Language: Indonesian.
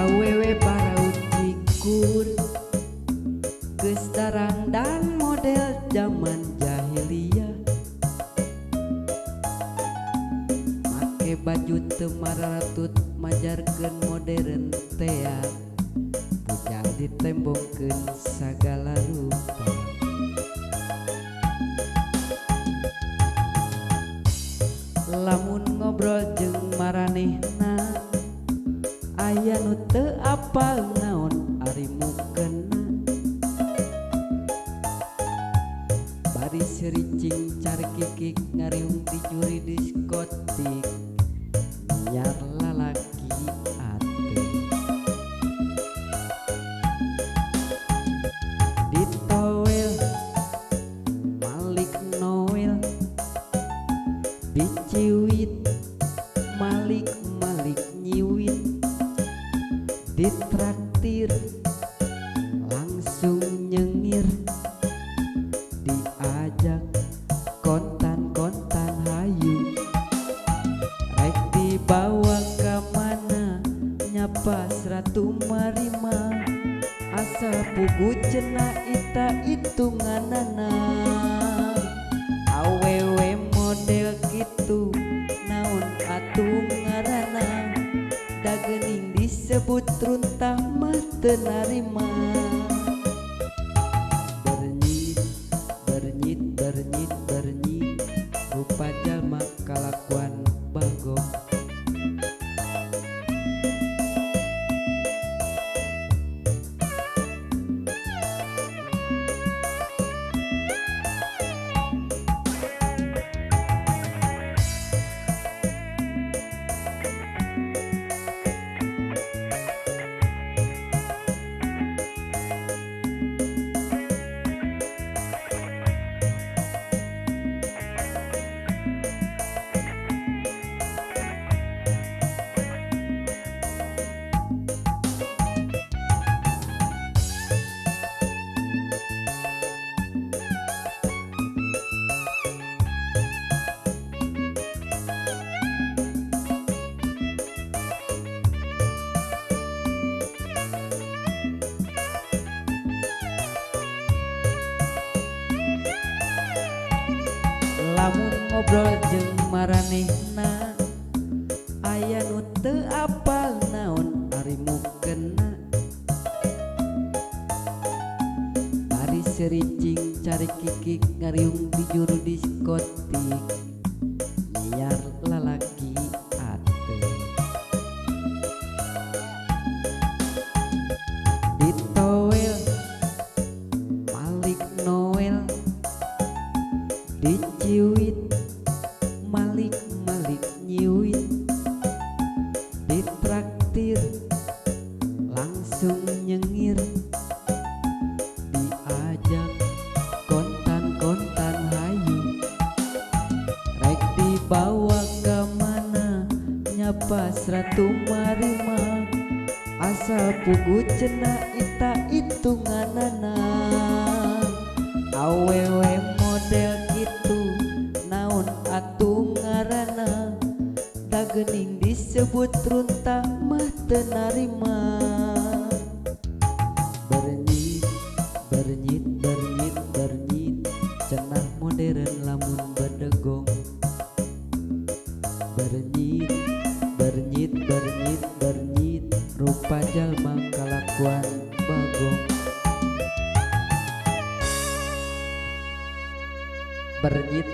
Awewe paraut cikur geus darang dan model zaman jahiliyah, make baju teu mararatut majarkeun modern tea, bujang ditembongkeun sagala rupa. Lamun ngobrol jeung maranehna aya nu teu apal naon ari mukeunna, bari sericing cari kikik ngariung di juri diskotik nyar lalaki ateu. Ditowel Malik Noel, diciwit Malik nyiwit, ditraktir langsung nyengir, diajak kontan hayu, rek dibawa ka mana nyapa Ratu Marima, asa pugu cenah ita itunganana. Awewe model kitu naon atuh ngaranna, da geuning disebut runtah mah teu narima. Bernyit rupa jalma kalakuan bagong. Lamun ngobrol jeung maranehna aya nu teu apal naon ari mukeunna, bari sericing cari kikik ngariung di juru diskotik nyiar lalaki ateu. Ditowel Malik Noel, diciwit Malik nyiwit, ditraktir langsung nyengir, diajak kontan hayu, rek dibawa ka mana nyapa Ratu Marima, asa pugu cenah ita itunganana. Awewe model kitu naon atuh ngaranna, da geuning disebut runtah mah teu narima. Bernyit cenah modern lamun bedegong. Bernyit rupa jalma kalakuan bagong. Bernyit